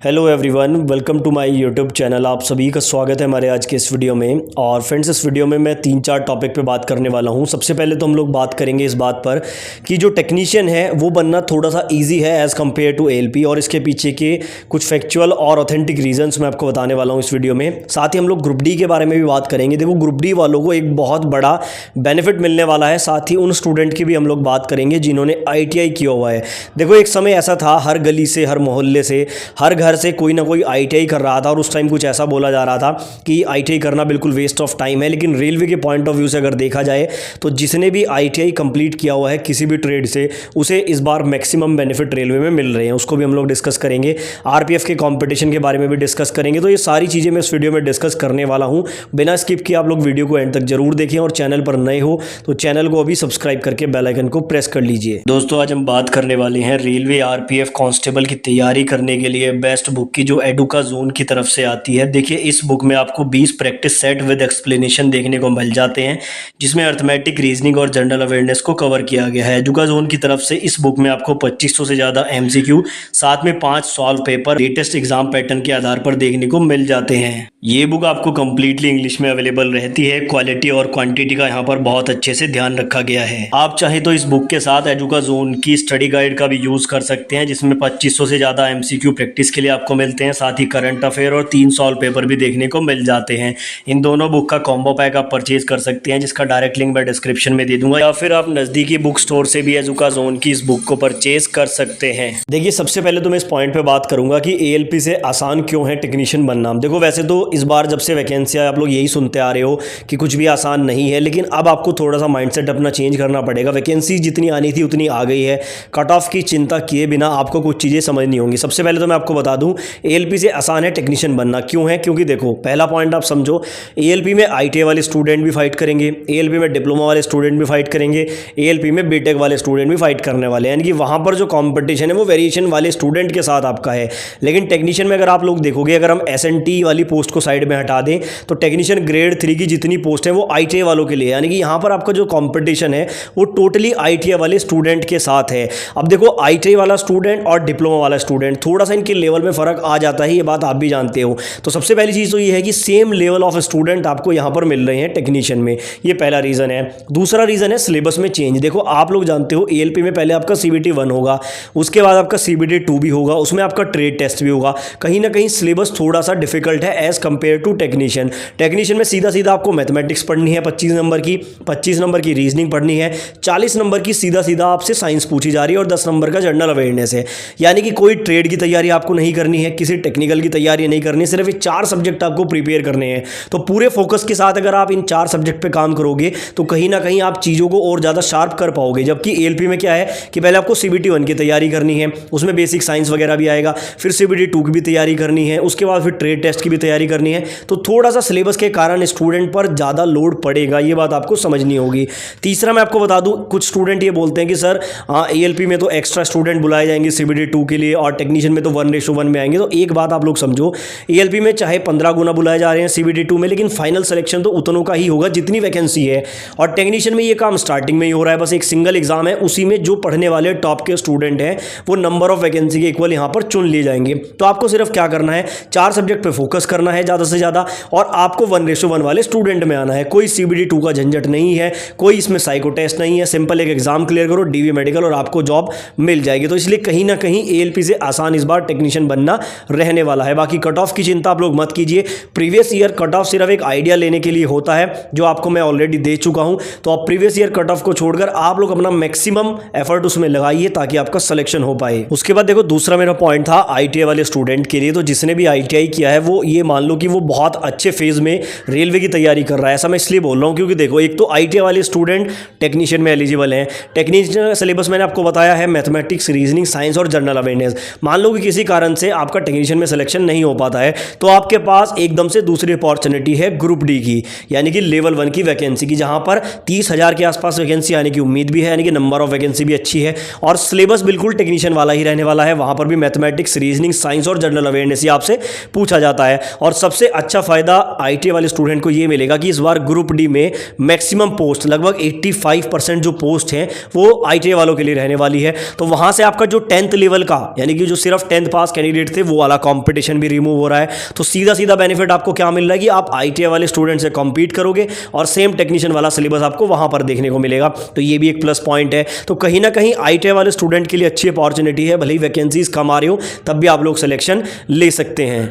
Hello everyone, welcome to my YouTube channel. आप सभी का स्वागत है हमारे आज के इस वीडियो में। और फ्रेंड्स, इस वीडियो में मैं 3-4 टॉपिक पे बात करने वाला हूँ। सबसे पहले तो हम लोग बात करेंगे इस बात पर कि जो टेक्नीशियन है वो बनना थोड़ा सा इजी है एज़ कम्पेयर टू एएलपी, और इसके पीछे के कुछ फैक्चुअल और ऑथेंटिक रीजंस मैं आपको बताने वाला हूँ इस वीडियो में। साथ ही हम लोग ग्रुप डी के बारे में भी बात करेंगे। देखो, ग्रुप डी वालों को एक बहुत बड़ा बेनिफिट मिलने वाला है। साथ ही उन स्टूडेंट की भी हम लोग बात करेंगे जिन्होंने ITI किया हुआ है। देखो, एक समय ऐसा था, हर गली से, हर मोहल्ले से, हर घर से कोई ना कोई ITI कर रहा था, और उस टाइम कुछ ऐसा बोला जा रहा था कि ITI करना बिल्कुल वेस्ट ऑफ टाइम है। लेकिन रेलवे के पॉइंट ऑफ व्यू से अगर देखा जाए तो जिसने भी ITI कंप्लीट किया हुआ है किसी भी ट्रेड से, उसे इस बार मैक्सिमम बेनिफिट रेलवे में मिल रहे हैं। उसको भी हम लोग डिस्कस करेंगे। RPF के कंपटीशन के बारे में भी डिस्कस करेंगे। तो ये सारी चीज़ें मैं इस वीडियो में डिस्कस करने वाला हूँ। बिना स्किप किए आप लोग वीडियो को एंड तक जरूर देखें, और चैनल पर नए हो तो चैनल को अभी सब्सक्राइब करके बेल आइकन को प्रेस कर लीजिए। दोस्तों, आज हम बात करने वाले हैं रेलवे RPF कांस्टेबल की तैयारी करने के लिए बेस्ट बुक की, जो एडुका जोन की तरफ से आती है। देखिए, इस बुक में आपको 20 प्रैक्टिस सेट विद एक्सप्लेनेशन देखने को मिल जाते हैं, जिसमें अर्थमेटिक, रीजनिंग और जनरल अवेयरनेस को कवर किया गया है। एडुका जोन की तरफ से इस बुक में आपको 2500 से ज़्यादा MCQ, साथ में 5 solve paper latest exam pattern के आधार पर देखने को मिल जाते हैं। ये बुक आपको कम्प्लीटली इंग्लिश में अवेलेबल रहती है। क्वालिटी और क्वांटिटी का यहाँ पर बहुत अच्छे से ध्यान रखा गया है। आप चाहे तो इस बुक के साथ एडुका जोन की स्टडी गाइड का भी यूज कर सकते हैं, जिसमें 2500 से ज़्यादा MCQ प्रैक्टिस के लिए आपको मिलते हैं। साथ ही करंट अफेयर और 3 सॉल्व पेपर भी देखने को मिल जाते हैं। इन दोनों बुक का कॉम्बो पैक आप परचेज कर सकते हैं, जिसका डायरेक्ट लिंक मैं डिस्क्रिप्शन में दे दूंगा, या फिर आप नज़दीकी बुक स्टोर से भी एडुका जोन की इस बुक को परचेज कर सकते हैं। देखिए, सबसे पहले तो मैं इस पॉइंट पे बात करूंगा कि ALP से आसान क्यों है टेक्नीशियन बनना। देखो, वैसे तो इस बार जब से वैकेंसी आए आप लोग यही सुनते आ रहे हो कि कुछ भी आसान नहीं है, लेकिन अब आपको थोड़ा सा माइंडसेट अपना चेंज करना पड़ेगा। वैकेंसी जितनी आनी थी उतनी आ गई है। कट ऑफ की चिंता किए बिना आपको कुछ चीज़ें समझनी होंगी। सबसे पहले तो मैं आपको बता दूं, ALP से आसान है टेक्नीशियन बनना। क्यों है? क्योंकि देखो, पहला पॉइंट आप समझो, ALP में ITI वाले स्टूडेंट भी फाइट करेंगे, ALP में डिप्लोमा वाले स्टूडेंट भी फाइट करेंगे, ALP में बीटेक वाले स्टूडेंट भी फाइट करने वाले हैं। यानी कि वहाँ पर जो कॉम्पिटिशन है वो वेरिएशन वाले स्टूडेंट के साथ आपका है। लेकिन टेक्नीशियन में अगर आप लोग देखोगे, अगर हम SNT वाली पोस्ट को साइड में हटा दें तो टेक्नीशियन ग्रेड 3 की जितनी पोस्ट है वो ITI वालों के लिए। यानी कि यहाँ पर आपका जो कॉम्पिटिशन है वो टोटली ITI वाले स्टूडेंट के साथ है। अब देखो, ITI वाला स्टूडेंट और डिप्लोमा वाला स्टूडेंट, थोड़ा सा इनके लेवल में फ़र्क आ जाता है, ये बात आप भी जानते हो। तो सबसे पहली चीज़ तो ये है कि सेम लेवल ऑफ स्टूडेंट आपको यहाँ पर मिल रहे हैं टेक्नीशियन में। ये पहला रीज़न है। दूसरा रीज़न है सिलेबस में चेंज। देखो, आप लोग जानते हो ALP में पहले आपका CBT 1 होगा, उसके बाद आपका CBT 2 भी होगा, उसमें आपका ट्रेड टेस्ट भी होगा। कहीं ना कहीं सिलेबस थोड़ा सा डिफिकल्ट है as compare to technician. Technician में सीधा सीधा आपको मैथमेटिक्स पढ़नी है 25 नंबर की, 25 नंबर की रीजनिंग पढ़नी है, 40 नंबर की सीधा सीधा आपसे साइंस पूछी जा रही है, और 10 नंबर का जनरल अवेयरनेस है। यानी कि कोई ट्रेड की तैयारी आपको नहीं करनी है, किसी टेक्निकल की तैयारी नहीं करनी है, सिर्फ ये 4 सब्जेक्ट आपको प्रिपेयर करने हैं। तो पूरे फोकस के साथ अगर आप इन 4 सब्जेक्ट पे काम करोगे तो कहीं ना कहीं आप चीज़ों को और ज़्यादा शार्प कर पाओगे। जबकि ALP में क्या है कि पहले आपको CBT 1 की तैयारी करनी है, उसमें बेसिक साइंस वगैरह भी आएगा, फिर CBT 2 की भी तैयारी करनी है, उसके बाद फिर ट्रेड टेस्ट की भी तैयारी करनी है। तो थोड़ा सा सिलेबस के कारण स्टूडेंट पर ज़्यादा लोड पड़ेगा, ये बात आपको समझनी होगी। तीसरा मैं आपको बता दूं, कुछ स्टूडेंट ये बोलते हैं कि सर ALP में तो एक्स्ट्रा स्टूडेंट बुलाए जाएंगे CBT 2 के लिए, और टेक्नीशियन में तो 1:1 में आएंगे। तो एक बात आप लोग समझो, ALP में चाहे 15 गुना बुलाए जा रहे हैं CBT 2 में, लेकिन फाइनल सिलेक्शन तो उतनों का ही होगा जितनी वैकेंसी है। और टेक्नीशियन में ये काम स्टार्टिंग में ही हो रहा है, बस एक सिंगल एग्जाम है, उसी में जो पढ़ने वाले टॉप के स्टूडेंट हैं वो नंबर ऑफ वैकेंसी के इक्वल यहाँ पर चुन लिए जाएंगे। तो आपको सिर्फ क्या करना है, 4 सब्जेक्ट पे फोकस करना है ज़्यादा से ज़्यादा, और आपको 1:1 वाले स्टूडेंट में आना है। कोई CBT 2 का झंझट नहीं है, कोई इसमें साइको टेस्ट नहीं है। सिंपल एक एग्जाम क्लियर करो, DV मेडिकल, और आपको जॉब मिल जाएगी। तो इसलिए कहीं ना कहीं ALP से आसान इस बार टेक्नीशियन बनना रहने वाला है। बाकी कट ऑफ की चिंता आप लोग मत कीजिए। प्रीवियस ईयर कट ऑफ सिर्फ एक आइडिया लेने के लिए होता है, जो आपको मैं ऑलरेडी दे चुका हूं। तो आप प्रीवियस ईयर कट ऑफ को छोड़कर आप लोग अपना मैक्सिमम एफर्ट उसमें लगाइए ताकि आपका सिलेक्शन हो पाए। उसके बाद देखो, दूसरा मेरा पॉइंट था ITI वाले स्टूडेंट के लिए। तो जिसने भी ITI किया है वो ये मान लो कि वो बहुत अच्छे फेज में रेलवे की तैयारी कर रहा है। ऐसा मैं इसलिए बोल रहा हूँ क्योंकि देखो, एक तो ITI वाले स्टूडेंट टेक्नीशियन में एलिजिबल हैं। टेक्नीशियन का सिलेबस मैंने आपको बताया है मैथमेटिक्स, रीजनिंग, साइंस और जनरल अवेयरनेस। मान लो कि किसी कारण से आपका टेक्नीशियन में सिलेक्शन नहीं हो पाता है, तो आपके पास एकदम से दूसरी अपॉर्चुनिटी है ग्रुप डी की, यानी कि लेवल 1 की वैकेंसी की, जहां पर 30,000 के आसपास वैकेंसी आने की उम्मीद भी है। यानी कि नंबर ऑफ वैकेंसी भी अच्छी है, और सिलेबस बिल्कुल टेक्नीशियन वाला ही रहने वाला है। वहां पर भी मैथमेटिक्स, रीजनिंग, साइंस और जनरल अवेयरनेस ही आपसे पूछा जाता है। और सबसे अच्छा फ़ायदा आईटीआई वाले स्टूडेंट को ये मिलेगा कि इस बार ग्रुप डी में मैक्सिमम पोस्ट लगभग 85% जो पोस्ट हैं वो आईटीआई वालों के लिए रहने वाली है। तो वहाँ से आपका जो 10th लेवल का यानी कि जो सिर्फ 10th पास कैंडिडेट थे वो वाला कंपटीशन भी रिमूव हो रहा है। तो सीधा सीधा बेनिफिट आपको क्या मिल रहा है कि आप आईटीआई वाले स्टूडेंट से कम्पीट करोगे और सेम टेक्नीशियन वाला सिलेबस आपको वहाँ पर देखने को मिलेगा। तो ये भी एक प्लस पॉइंट है। तो कहीं ना कहीं आईटीआई वाले स्टूडेंट के लिए अच्छी अपॉर्चुनिटी है, भले ही वैकेंसीज कम आ रही हो तब भी आप लोग सिलेक्शन ले सकते हैं।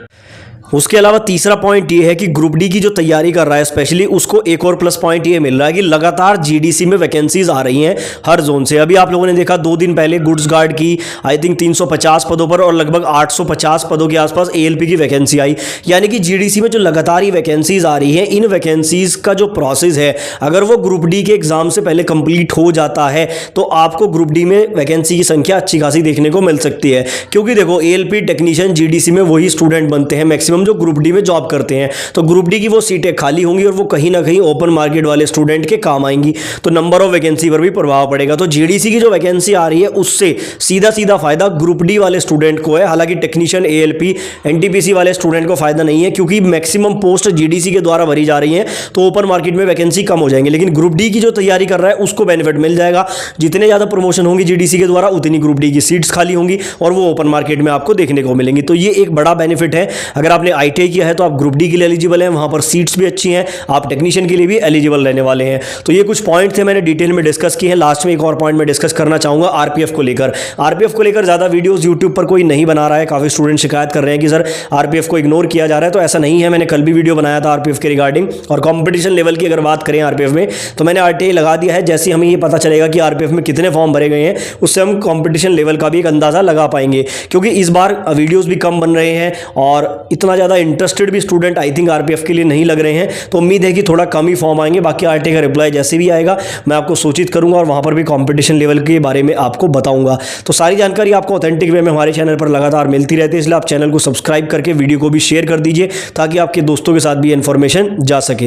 उसके अलावा तीसरा पॉइंट ये है कि ग्रुप डी की जो तैयारी कर रहा है स्पेशली उसको एक और प्लस पॉइंट ये मिल रहा है कि लगातार जीडीसी में वैकेंसीज आ रही हैं हर जोन से। अभी आप लोगों ने देखा 2 दिन पहले गुड्स गार्ड की आई थिंक 350 पदों पर और लगभग 850 पदों के आसपास एएलपी की वैकेंसी आई। यानी कि जीडीसी में जो लगातार ही वैकेंसीज आ रही हैं, इन वैकेंसीज का जो प्रोसेस है अगर वो ग्रुप डी के एग्जाम से पहले कंप्लीट हो जाता है तो आपको ग्रुप डी में वैकेंसी की संख्या अच्छी खासी देखने को मिल सकती है। क्योंकि देखो एएलपी टेक्नीशियन जीडीसी में वही स्टूडेंट बनते हैं मैक्सिमम जो ग्रुप डी में जॉब करते हैं। तो ग्रुप डी की वो सीटें खाली होंगी और वो कहीं ना कहीं ओपन मार्केट वाले स्टूडेंट के काम आएंगी। तो नंबर ऑफ वैकेंसी पर भी प्रभाव पड़ेगा। तो जीडीसी की जो वैकेंसी आ रही है उससे सीधा सीधा फायदा ग्रुप डी वाले स्टूडेंट को है। हालांकि टेक्नीशियन, एएलपी, एनटीपीसी वाले स्टूडेंट को फायदा नहीं है क्योंकि मैक्सिमम पोस्ट जीडीसी के द्वारा भरी जा रही हैं तो ओपन मार्केट में वैकेंसी कम हो जाएंगे। लेकिन ग्रुप डी की जो तैयारी कर रहा है उसको बेनिफिट मिल जाएगा। जितने ज़्यादा प्रमोशन होंगी जीडीसी के द्वारा उतनी ग्रुप डी की सीट्स खाली होंगी और वो ओपन मार्केट में आपको देखने को मिलेंगी। तो ये एक बड़ा बेनिफिट है। अगर आपने आईटीआई किया है तो आप ग्रुप डी के लिए एलिजिबल हैं, वहां पर सीट्स भी अच्छी हैं, आप टेक्नीशियन के लिए भी एलिजिबल रहने वाले हैं। तो ये कुछ पॉइंट थे मैंने डिटेल में डिस्कस किए हैं। लास्ट में एक और पॉइंट मैं डिस्कस करना चाहूंगा आरपीएफ को लेकर। आरपीएफ को लेकर ज्यादा वीडियोस यूट्यूब पर कोई नहीं बना रहा है। काफी स्टूडेंट शिकायत कर रहे हैं कि सर आरपीएफ को इग्नोर किया जा रहा है, तो ऐसा नहीं है। मैंने कल भी वीडियो बनाया था आरपीएफ के रिगार्डिंग। और कॉम्पिटिशन लेवल की अगर बात करें आरपीएफ में तो मैंने आरटीआई लगा दिया है। जैसे हमें ये पता चलेगा कि आरपीएफ में कितने फॉर्म भरे गए हैं उससे हम कॉम्पिटिशन लेवल का भी एक अंदाजा लगा पाएंगे। क्योंकि इस बार वीडियोस भी कम बन रहे हैं और इतना ज़्यादा इंटरेस्टेड भी स्टूडेंट आई थिंक आरपीएफ के लिए नहीं लग रहे हैं। तो उम्मीद है कि थोड़ा कम ही फॉर्म आएंगे। बाकी आरटीआई का रिप्लाई जैसे भी आएगा मैं आपको सूचित करूंगा और वहां पर भी कंपटीशन लेवल के बारे में आपको बताऊंगा। तो सारी जानकारी आपको ऑथेंटिक वे में हमारे चैनल पर लगातार मिलती रहती है, इसलिए आप चैनल को सब्सक्राइब करके वीडियो को भी शेयर कर दीजिए ताकि आपके दोस्तों के साथ भी इंफॉर्मेशन जा सके।